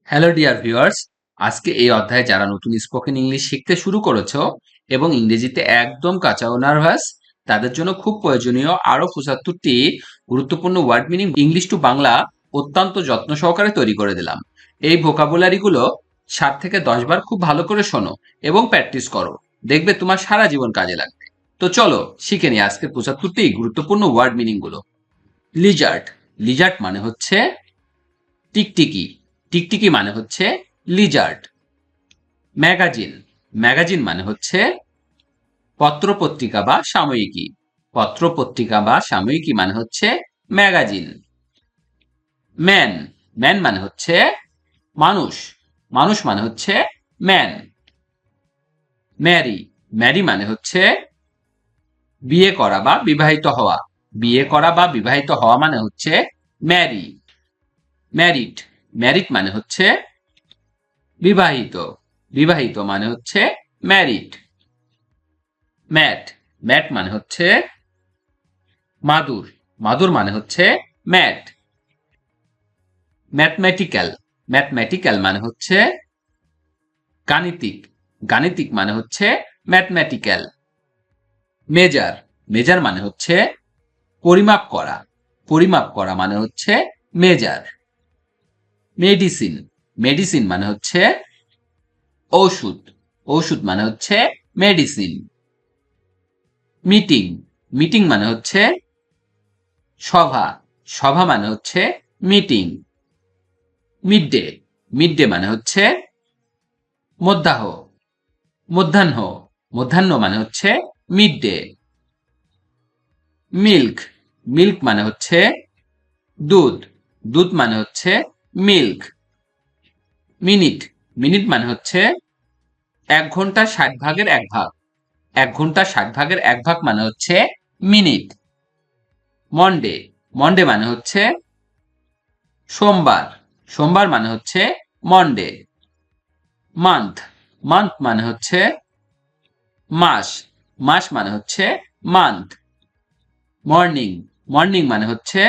Hello dear viewers, আজকে এই অধ্যায়ে যারা নতুন স্পোকেন ইংলিশ শিখতে শুরু করেছো এবং ইংরেজিতে একদম কাঁচা ও নার্ভাস, তাদের জন্য খুব প্রয়োজনীয় আরো ৭৫টি গুরুত্বপূর্ণ word meaning English to Bangla অত্যন্ত যত্ন সহকারে তৈরি করে দিলাম। এই ভোকাবুলারিগুলো ৭ থেকে ১০ বার খুব ভালো করে শোনো এবং প্র্যাকটিস করো, দেখবে তোমার সারা জীবন কাজে লাগবে। তো চলো শিখে নিই আজকে ৭৫টি গুরুত্বপূর্ণ ওয়ার্ড মিনিং গুলো। লিজার্ড, লিজার্ড মানে হচ্ছে টিকটিকি, টিকটিকি মানে হচ্ছে লিজার্ড। ম্যাগাজিন, ম্যাগাজিন মানে হচ্ছে পত্রপত্রিকা বা সাময়িকী, পত্রপত্রিকা বা সাময়িকী মানে হচ্ছে ম্যাগাজিন। ম্যান, ম্যান মানে হচ্ছে মানুষ, মানুষ মানে হচ্ছে ম্যান। ম্যারি, ম্যারি মানে হচ্ছে বিয়ে করা বা বিবাহিত হওয়া, বিয়ে করা বা বিবাহিত হওয়া মানে হচ্ছে ম্যারি। ম্যারিড, ম্যারিড মানে হচ্ছে বিবাহিত, বিবাহিত মানে হচ্ছে ম্যারিড। ম্যাট, ম্যাট মানে হচ্ছে মাদুর, মাদুর মানে হচ্ছে ম্যাট। ম্যাথমেটিক্যাল, ম্যাথমেটিক্যাল মানে হচ্ছে গাণিতিক, গাণিতিক মানে হচ্ছে ম্যাথমেটিক্যাল। মেজার, মেজার মানে হচ্ছে পরিমাপ করা, পরিমাপ করা মানে হচ্ছে মেজার। মেডিসিন, মেডিসিন মানে হচ্ছে ঔষধ, ঔষধ মানে হচ্ছে মেডিসিন। মিটিং, মিটিং মানে হচ্ছে সভা, সভা মানে হচ্ছে meeting. Mid day, mid day মানে হচ্ছে মধ্যাহ্ন, মধ্যাহ্ন, মধ্যাহ্ন মানে হচ্ছে মিড ডে। মিল্ক, মিল্ক মানে হচ্ছে দুধ, দুধ মানে হচ্ছে মিল্ক। মিনিট, মিনিট মানে হচ্ছে ১ ঘন্টা ৬০ ভাগের ১ ভাগ, ১ ঘন্টা ৬০ ভাগের ১ ভাগ মানে হচ্ছে মিনিট। মন্ডে, মন্ডে মানে হচ্ছে সোমবার, সোমবার মানে হচ্ছে মন্ডে। মান্থ, মান্থ মানে হচ্ছে মাস, মাস মানে হচ্ছে মান্থ। মর্নিং, মর্নিং মানে হচ্ছে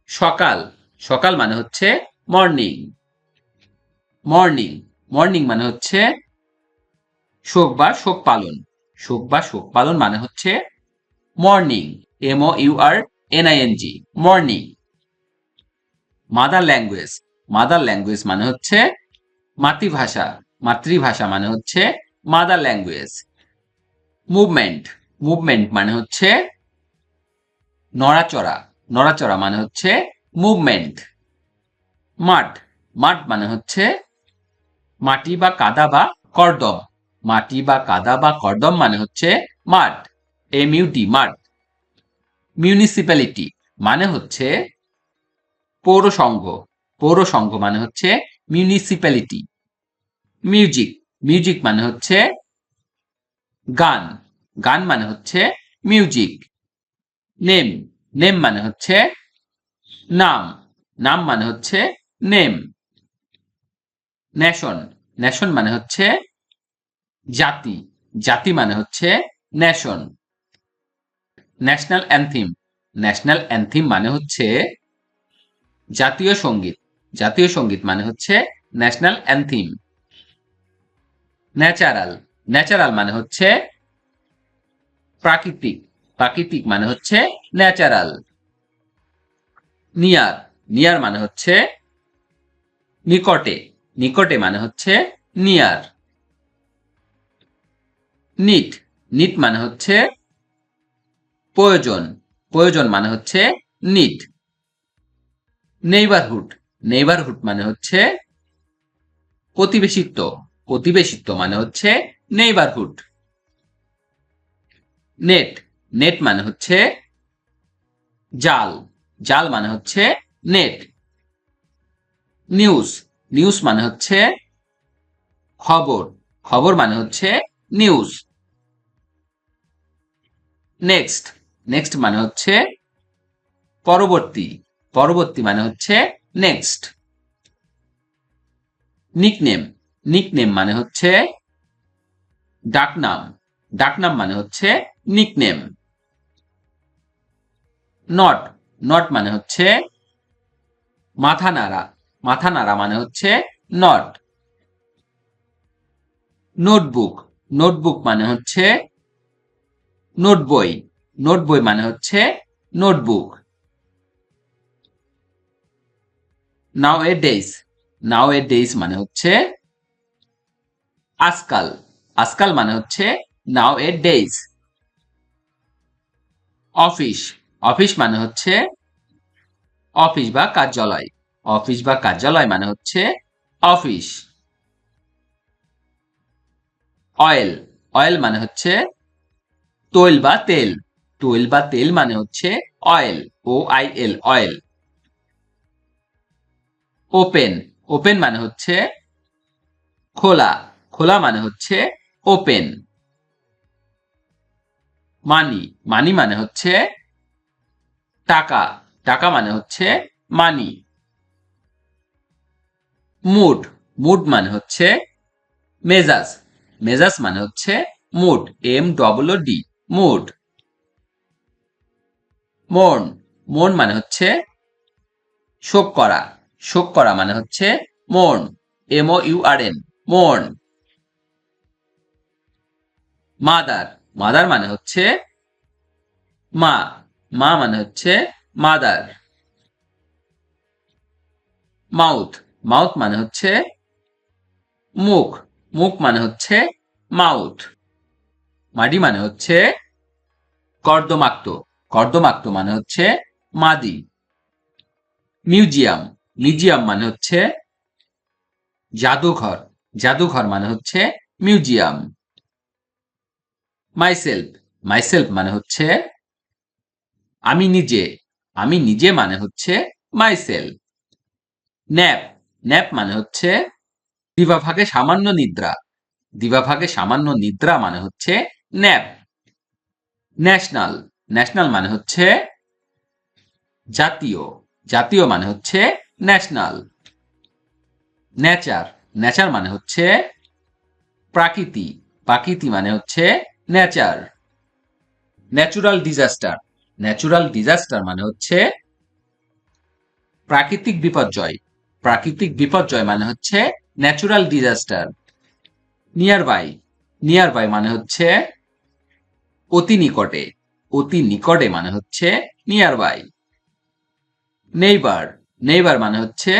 সকাল, সকাল মানে হচ্ছে মর্নিং। মর্নিং, মর্নিং মানে হচ্ছে শোক বা শোক পালন, শোক বা শোক পালন মানে হচ্ছে morning, MOURNING, morning. Mother language, mother language মানে হচ্ছে মাতৃভাষা, মাতৃভাষা মানে হচ্ছে মাদার ল্যাঙ্গুয়েজ। মুভমেন্ট, মুভমেন্ট মানে হচ্ছে নড়াচড়া, নড়াচড়া মানে হচ্ছে মুভমেন্ট। মাঠ, মাঠ মানে হচ্ছে মাটি বা কাদা বা কর্দম, মাটি বা কাদা বা কর্দম মানে হচ্ছে মাঠ, MUD, মাঠ। মিউনিসিপ্যালিটি মানে হচ্ছে পৌরসংঘ, পৌরসংঘ মানে হচ্ছে মিউনিসিপ্যালিটি। মিউজিক, মিউজিক মানে হচ্ছে গান, গান মানে হচ্ছে মিউজিক। নেম, নেম মানে হচ্ছে নাম, নাম মানে হচ্ছে নেম। নেশন, নেশন মানে হচ্ছে জাতি, জাতি মানে হচ্ছে নেশন। ন্যাশনাল অ্যানথিম, ন্যাশনাল অ্যানথিম মানে হচ্ছে জাতীয় সঙ্গীত, জাতীয় সঙ্গীত মানে হচ্ছে ন্যাশনাল অ্যানথিম। ন্যাচারাল, ন্যাচারাল মানে হচ্ছে প্রাকৃতিক, প্রাকৃতিক মানে হচ্ছে ন্যাচারাল। নিয়ার, নিয়ার মানে হচ্ছে নিকটে, নিকটে মানে হচ্ছে নিয়ার। নিট, নিট মানে হচ্ছে প্রয়োজন, প্রয়োজন মানে হচ্ছে নিট। নেইবারহুড, নেইবারহুড মানে হচ্ছে প্রতিবেশিত্ব, প্রতিবেশিত্ব মানে হচ্ছে নেইবারহুড। নেট, নেট মানে হচ্ছে জাল, জাল মানে হচ্ছে নেট। নিউজ, নিউজ মানে হচ্ছে খবর, খবর মানে হচ্ছে নিউজ। নেক্সট, নেক্সট মানে হচ্ছে পরবর্তী, পরবর্তী মানে হচ্ছে নেক্সট। নিকনেম, নিকনেম মানে হচ্ছে ডাকনাম, ডাকনাম মানে হচ্ছে নিকনেম। নট, নট মানে হচ্ছে মাথা নাড়া, মাথা নাড়া মানে হচ্ছে নট। নোটবুক, নোটবুক মানে হচ্ছে নোট বই, নোট বই মানে হচ্ছে নোটবুক। নাও এ ডেইস, নাও এ ডেইস মানে হচ্ছে আজকাল, আজকাল মানে হচ্ছে নাও এ ডেইস। অফিস, অফিস মানে হচ্ছে অফিস বা কার্যালয়, অফিস বা কার্যালয় মানে হচ্ছে অফিস। অয়েল, অয়েল মানে হচ্ছে তৈল বা তেল, তৈল বা তেল মানে হচ্ছে oil, O I L, oil. Open, open মানে হচ্ছে খোলা, খোলা মানে হচ্ছে ওপেন। মানি, মানি মানে হচ্ছে টাকা, টাকা মানে হচ্ছে মানি। মুড, মুড মানে হচ্ছে মেজাজ, মেজাজ মানে হচ্ছে mood, M double O D, mood. মন, মন মানে হচ্ছে শোক করা, শোক করা মানে হচ্ছে মন, M O U R N, মন। মাদার, মাদার মানে হচ্ছে মা, মা মানে হচ্ছে মাদার। মাউথ, মাউথ মানে হচ্ছে মুখ, মুখ মানে হচ্ছে মাউথ। মাডি মানে হচ্ছে কর্দমাক্ত, কর্দমাক্ত মানে হচ্ছে মাদি। মিউজিয়াম, মিউজিয়াম মানে হচ্ছে জাদুঘর, জাদুঘর মানে হচ্ছে মিউজিয়াম। মাইসেলফ, মাইসেলফ মানে হচ্ছে আমি নিজে, আমি নিজে মানে হচ্ছে মাইসেলফ। ন্যাপ, ন্যাপ মানে হচ্ছে দিবাভাগে সামান্য নিদ্রা, দিবাভাগে সামান্য নিদ্রা মানে হচ্ছে ন্যাপ। ন্যাশনাল, ন্যাশনাল মানে হচ্ছে জাতীয়, জাতীয় মানে হচ্ছে ন্যাশনাল। নেচার, নেচার মানে হচ্ছে প্রাকৃতি, প্রাকৃতি মানে হচ্ছে nature. Natural disaster, natural disaster মানে হচ্ছে প্রাকৃতিক বিপর্যয়, প্রাকৃতিক বিপর্যয় মানে হচ্ছে natural disaster. Nearby, nearby মানে হচ্ছে অতি নিকটে, অতি নিকটে মানে হচ্ছে নিয়ার বাই। নেইবার, নেইবার মানে হচ্ছে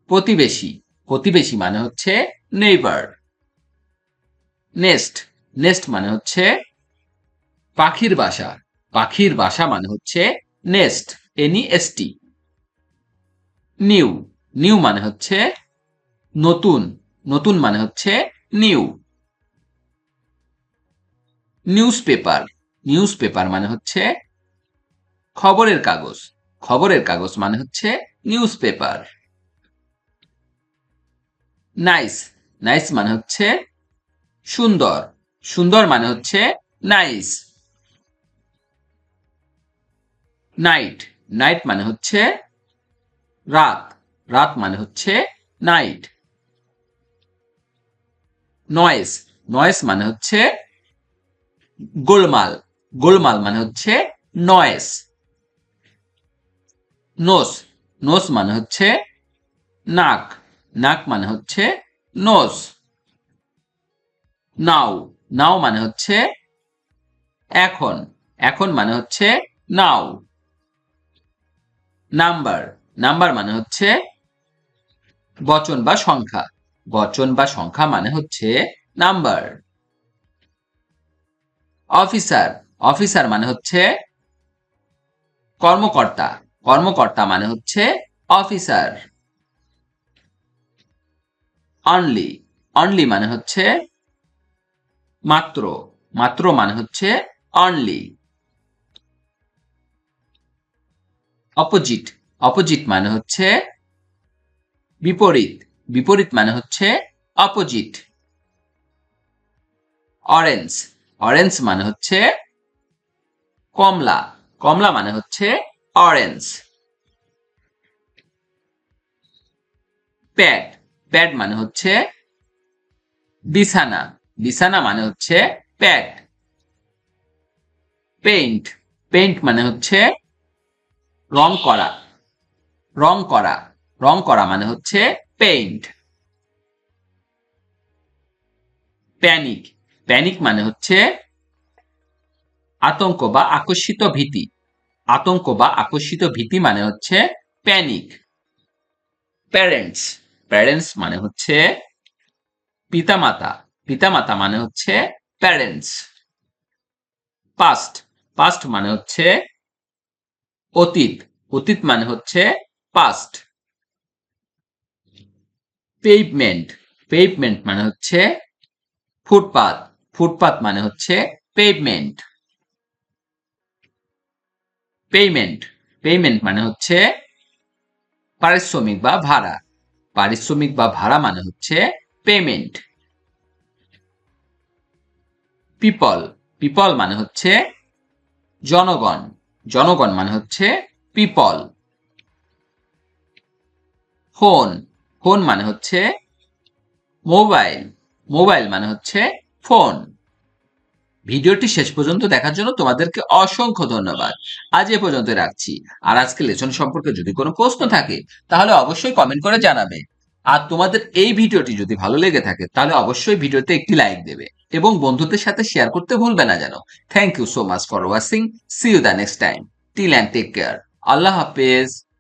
প্রতিবেশী, প্রতিবেশী মানে হচ্ছে নেইবার। নেস্ট, নেস্ট মানে হচ্ছে পাখির বাসা, পাখির বাসা মানে হচ্ছে nest, N E S T. New, new মানে হচ্ছে নতুন, নতুন মানে হচ্ছে new. News paper, news paper মানে হচ্ছে খবরের কাগজ, খবরের কাগজ মানে হচ্ছে নিউজ পেপার। নাইস, নাইস মানে হচ্ছে সুন্দর, সুন্দর মানে হচ্ছে নাইস। নাইট, নাইট মানে হচ্ছে রাত, রাত মানে হচ্ছে নাইট। নয়েস, নয়েস মানে হচ্ছে গোলমাল, গোলমাল মানে হচ্ছে নয়েস। নোস, নোস মানে হচ্ছে নাক, নাক মানে হচ্ছে নোস। নাও, নাও মানে হচ্ছে এখন, এখন মানে হচ্ছে নাও। নাম্বার, নাম্বার মানে হচ্ছে বচন বা সংখ্যা, বচন বা সংখ্যা মানে হচ্ছে নাম্বার। অফিসার, অফিসার মানে হচ্ছে কর্মকর্তা, কর্মকর্তা মানে হচ্ছে অফিসার। অনলি, অনলি মানে হচ্ছে মাত্র, মাত্র মানে হচ্ছে অনলি। অপোজিট, অপোজিট মানে হচ্ছে বিপরীত, বিপরীত মানে হচ্ছে অপোজিট। অরেঞ্জ, অরেঞ্জ মানে হচ্ছে কমলা, কমলা মানে হচ্ছে অরেঞ্জ। প্যাড, প্যাড মানে হচ্ছে বিছানা, বিছানা মানে হচ্ছে প্যাড। পেইন্ট, পেইন্ট মানে হচ্ছে রং করা, রং করা। রং করা মানে হচ্ছে পেইন্ট। প্যানিক, প্যানিক মানে হচ্ছে আতঙ্ক বা আকস্মিত ভীতি। আতঙ্ক বা আকস্মিত ভীতি মানে হচ্ছে প্যানিক। প্যারেন্টস, প্যারেন্টস মানে হচ্ছে পিতামাতা। পিতামাতা মানে হচ্ছে প্যারেন্টস। পাস্ট, পাস্ট মানে হচ্ছে অতীত। অতীত মানে হচ্ছে পাস্ট। পেভমেন্ট, পেভমেন্ট মানে হচ্ছে ফুটপাত। ফুটপাত মানে হচ্ছে পেভমেন্ট। পেমেন্ট, পেমেন্ট মানে হচ্ছে পারিশ্রমিক বা ভাড়া। পারিশ্রমিক বা ভাড়া মানে হচ্ছে পেমেন্ট। পিপল, পিপল মানে হচ্ছে জনগণ। জনগণ মানে হচ্ছে পিপল। ফোন, ফোন মানে হচ্ছে মোবাইল। মোবাইল মানে হচ্ছে ফোন। ভিডিওটি শেষ পর্যন্ত দেখার জন্য তোমাদেরকে অসংখ্য ধন্যবাদ। আজ এ পর্যন্ত রাখছি। আর আজকে লেসন সম্পর্কে যদি কোনো প্রশ্ন থাকে তাহলে অবশ্যই কমেন্ট করে জানাবে। আর তোমাদের এই ভিডিওটি যদি ভালো লেগে থাকে তাহলে অবশ্যই ভিডিওতে একটি লাইক দেবে এবং বন্ধুদের সাথে শেয়ার করতে ভুলবে না যেন। Thank you so much for watching. See you the next time. Till and take care. আল্লাহ হাফেজ।